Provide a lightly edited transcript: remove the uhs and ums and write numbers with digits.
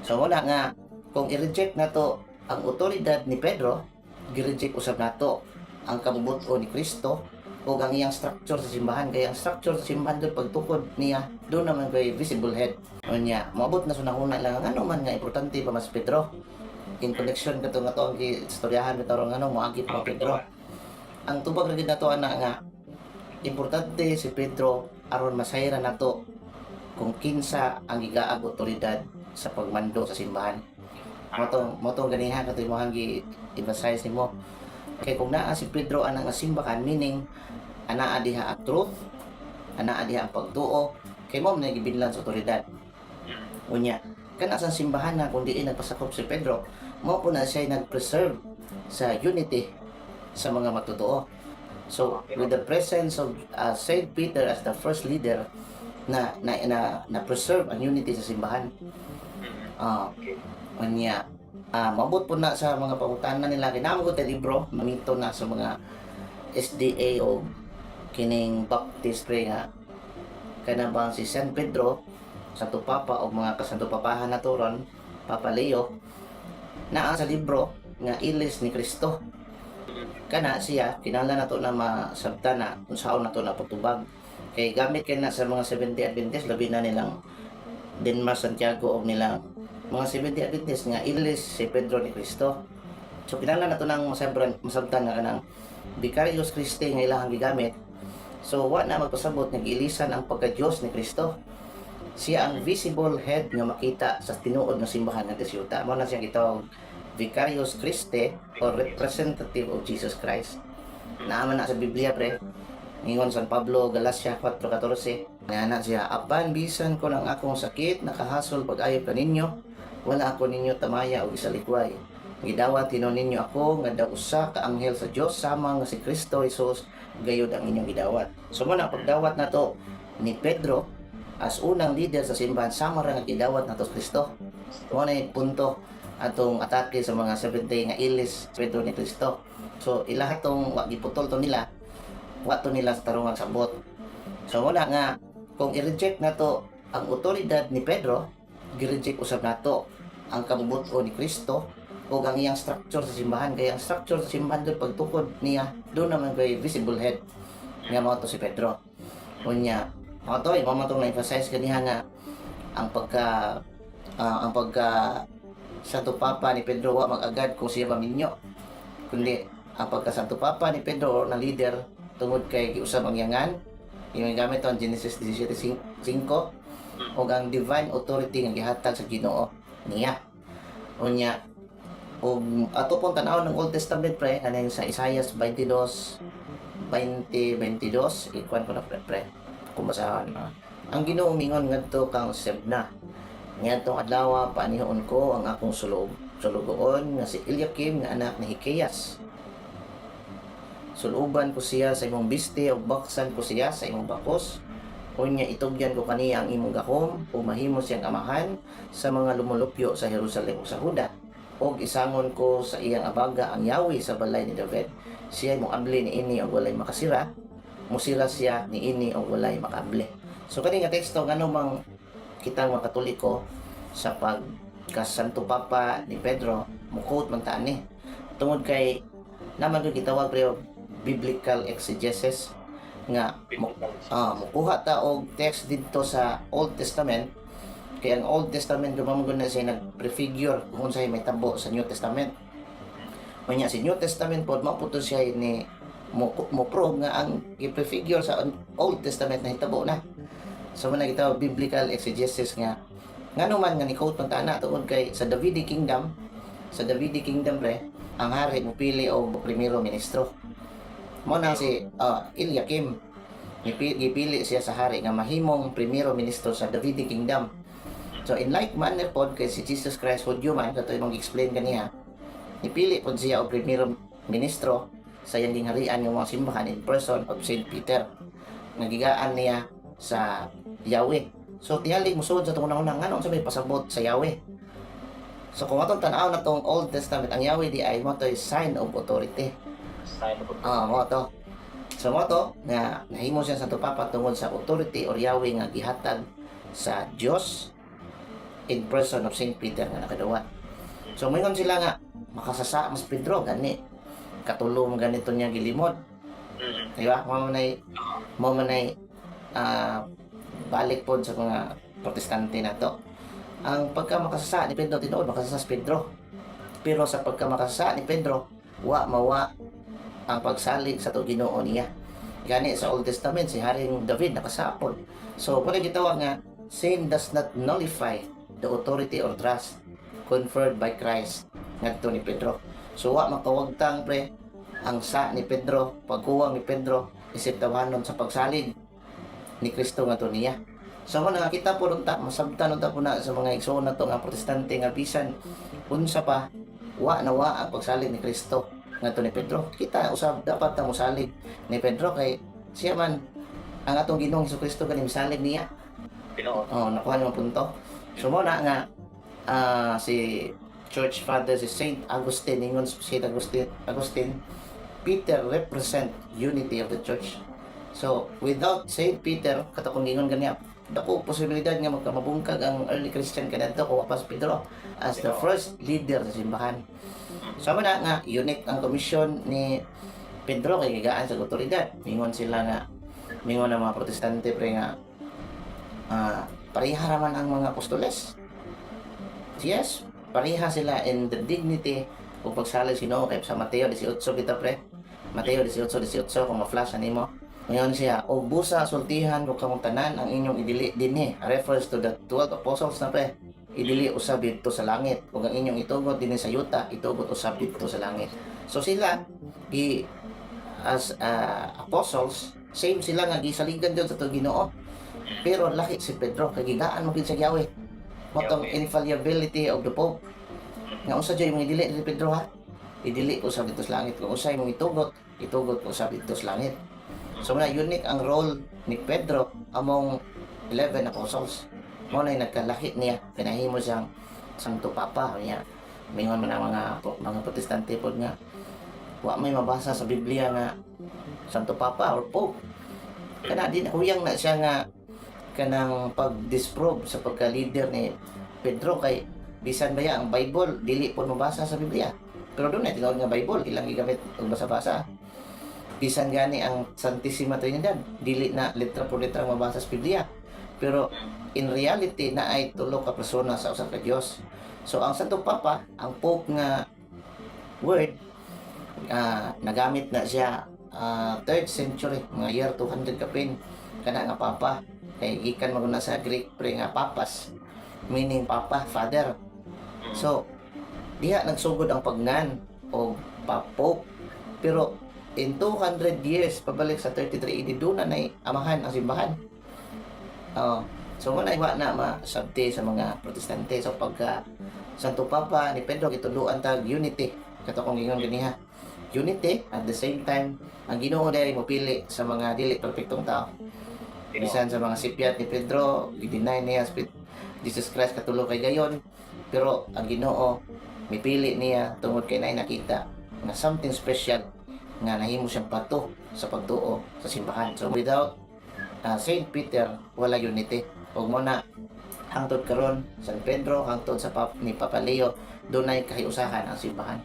So wala nga, kung i-reject na to ang otoridad ni Pedro, gi-reject usab nato ang kabubuto ni Kristo o ang iyang structure sa simbahan. Kaya ang structure sa simbahan doon pagtukod niya, doon naman kay visible head. O niya, maabot na sunahuna lang ang ano man nga importante pa mas Pedro. In connection ka to nga to ang istoryahan nito ang ano, moagi pa Pedro. Ang tubag rin na to nga, importante si Pedro aron masayra na to kung kinsa ang gigaag otoridad sa pagmando sa simbahan. Motong ganihan ka ito yung mga i-emphasize ni mo. Kaya kung naa si Pedro anang simbahan, meaning anaa diha ang truth, anaa diha ang pagtuo, kay mo na gibinlan sa otoridad. Unya, kana sa simbahan na kung diin nagpasakop si Pedro, mo po na siya nag-preserve sa unity sa mga magtotoo. So, with the presence of Saint Peter as the first leader, na preserve ang unity sa simbahan. Unya, mabot po na sa mga pangutanan nila kinamo ko libro mamito na sa mga SDA o kining Baptist pre nga kana bang si San Pedro Santo Papa o mga kasanto papahan na turon Papa Leo naa sa libro nga Ilis ni Kristo. Kana siya kinahanglan nato na masabtan na kung saan nato na patubag kay gamit kay na sa mga 70 Adventist labi na nilang Denmark, Santiago o nilang mga 70 Adventist nga Ilis si Pedro ni Cristo. So kinahanglan nato nang masabtan nga kanang Vicarius Christi nga ilahang gigamit. So wa na magpasabot nga giilisan ang pagka-Dios ni Cristo. Siya ang visible head nga makita sa tinuod nga simbahan nga Disyuta. Mao na siya gitawag Vicarius Christi or representative of Jesus Christ. Naaman na sa Biblia pre. Ingon San Pablo, Galacia 4:14. Nga siya, apan bisan ko ng akong sakit nakahasol pag-ayop kaninyo, wala ako ninyo tamaya o isalikway. Gidawat tinon ninyo ako nga daw usa ka anghel sa Dios sama nga si Kristo Jesus gayud ang inyong gidawat. So muna pagdawat nato ni Pedro as unang leader sa simbahan sama ra nga gidawat nato sa Kristo. Mo na punto atong atake sa mga 70 nga Ilis Pedro ni Kristo. So ilahat tong wa giputol to nila, wa to nila sa tarungang sabot. So wala nga kung i-reject nato ang otoridad ni Pedro, gi-reject usab nato ang kabubuto ni Kristo o ang iyang structure sa simbahan. Kaya ang structure sa simbahan doon pagtukod niya, doon naman kay visible head nga mga to si Pedro. Unya, mga to, yung mga na-emphasize kaniha nga ang pagka Santo Papa ni Pedro wa mag-agad kung siya maminyo. Kundi ang pagka Santo Papa ni Pedro na leader tungod kay giusab ang yangan, yung gamit ang Genesis 17:5 o ang divine authority nga gihatag sa Ginoo niya. Unya, o ato pong tanaw ng Old Testament pre kanang sa Isaiah 22:22 ikuan ko na pre kumasahan ang Ginoo mingon ngadto kang Sebna ngadtong adlaw paanihon ko ang akong sulugoon nga si Eliakim nga anak ni Hikayas. Suluban ko siya sa imong biste o baksan ko siya sa imong bakos. Unya itugyan ko kaniya ang imong gakom o mahimo siyang amahan sa mga lumulupyo sa Jerusalem o sa Huda. Og isangon ko sa iyang abaga ang Yahweh sa balay ni David. Siya mong abli ni ini og walay makasira. Musira siya ni ini og walay makabli. So kani nga teksto ngano mang kitang mga Katoliko sa pagkasanto Papa ni Pedro mukot man ta ni. Tungod kay naman ko gitawag pero biblical exegesis nga mukuha ta og text dito sa Old Testament. Kaya ang Old Testament gumamgon na siya nag-prefigure kung sa'yo may tabo sa New Testament. Kanya si New Testament po, maputo siya ni mo-prove nga ang i-prefigure sa Old Testament na hitabo na. So muna kita biblical exegesis nga naman nga ni-quote ng tana tungod kay sa Davidic Kingdom pre, ang hari mupili o primero ministro. Mo na si Eliakim gipili siya sa hari nga mahimong primero ministro sa Davidic Kingdom. So in like manner pod kay si Jesus Christ Hudyo man kato imong explain kaniya. Ipili pod siya og primero ministro sa iyang gingharian ng mga simbahan in person of Saint Peter. Nagigaan niya sa Yahweh. So tiyali mosuod sa tungod na nganong sa may pasabot sa Yahweh. So kung atong tan-aw na tong Old Testament ang Yahweh di ay mo to sign of authority. Mo to. So mo to nga nahimo siya sa Santo Papa tungod sa authority or Yahweh nga gihatag sa Dios in person of Saint Peter nga nakaduwa. So moingon sila nga makasasa mas Pedro gani katulong ganito niya gilimod. Di ba? Mo manay balik po sa mga protestante na to. Ang pagka makasasa ni Pedro tinuod makasasa si Pedro. Pero sa pagka makasasa ni Pedro, mawa ang pagsalig sa to Ginoo niya. Gani sa Old Testament si Haring David nakasapon. So kung gitawag nga sin does not nullify the authority or trust conferred by Christ ngadto ni Pedro. So makawagtang pre ang sa ni Pedro, pagkuwang ni Pedro isip tawanon sa pagsalig ni Kristo ngadto niya. So mo nakita po ta masabtan unta po na sa mga igsoon nato nga protestante nga bisan unsa pa ang pagsalig ni Kristo ngadto ni Pedro. Kita usab dapat ta mosalig ni Pedro kay siya man ang atong Ginoong Hesukristo kani misalig niya. Nakuha niyo ang punto. So mo na nga si Church Father si Saint Augustine ingon Saint Augustine Peter represent unity of the church. So without Saint Peter katakong ingon ganiya dako posibilidad nga magkamabungkag ang early Christian kadto ko pas Pedro as the first leader sa simbahan. So na nga unique ang komisyon ni Pedro kay gigaan sa otoridad. Mingon sila nga mingon ang mga protestante pre nga pareha raman ang mga apostoles. Yes, pareha sila in the dignity kung pagsalig Ginoo kay sa Mateo 18 kita pre. Mateo 18:18 kung ma-flash nimo. Ngayon siya, o busa sultihan ko kamong tanan ang inyong idili dinhi refers to the 12 apostles na pre. Idili usab dito sa langit. Ug ang inyong itugot dinhi sa yuta, itugot usab dito sa langit. So sila as apostles, same sila nga gisaligan jud sa to Ginoo. Pero laki si Pedro kay gigaan mo gid sa Yahweh. Motong infallibility of the Pope. Nga unsa jay mong idili ni Pedro ha? Idili ko usab dito sa langit. Kung usay mong itugot ko usab dito sa langit. So na unique ang role ni Pedro among 11 apostles. Mo na nagkalaki niya, pinahimo siyang Santo Papa niya. Mingon man ang mga protestante pod nga wa may mabasa sa Biblia nga Santo Papa or Pope. Kana di na huyang na siya nga kanang pag-disprove sa pagka-leader ni Pedro kay bisan baya ang Bible dili po mabasa sa Biblia. Pero doon na tinawag nga Bible ilang gigamit og basa-basa. Bisan gani ang Santissima Trinidad dili na letra por letra mabasa sa Biblia. Pero in reality na ay tulo ka persona sa usa ka Dios. So ang Santo Papa, ang Pope nga word nagamit na siya 3rd century, mga year 200 kapin kana nga Papa. Kay gikan maguna sa Greek pre nga papas, meaning Papa, Father. So diha nagsugod ang pagnan o Pope. Pero in 200 years pabalik sa 33 AD doon na amahan ang simbahan. So muna iwa na masabti sa mga protestante. So pagka Santo Papa ni Pedro gituluan tag unity kato kung ingon ganiha unity at the same time ang Ginoo diri mo pili sa mga dili perpektong tao. Bisan sa mga sipyat ni Pedro i-deny niya Jesus Christ katulo kay gayon, pero ang Ginoo mipili niya tungod kay nay nakita na something special nga nahimo siyang pato sa pagtuo sa simbahan. So without Saint Peter wala unity. Ug mo na hangtod karon San Pedro hangtod sa ni Papa Leo dunay kahiusahan ang simbahan.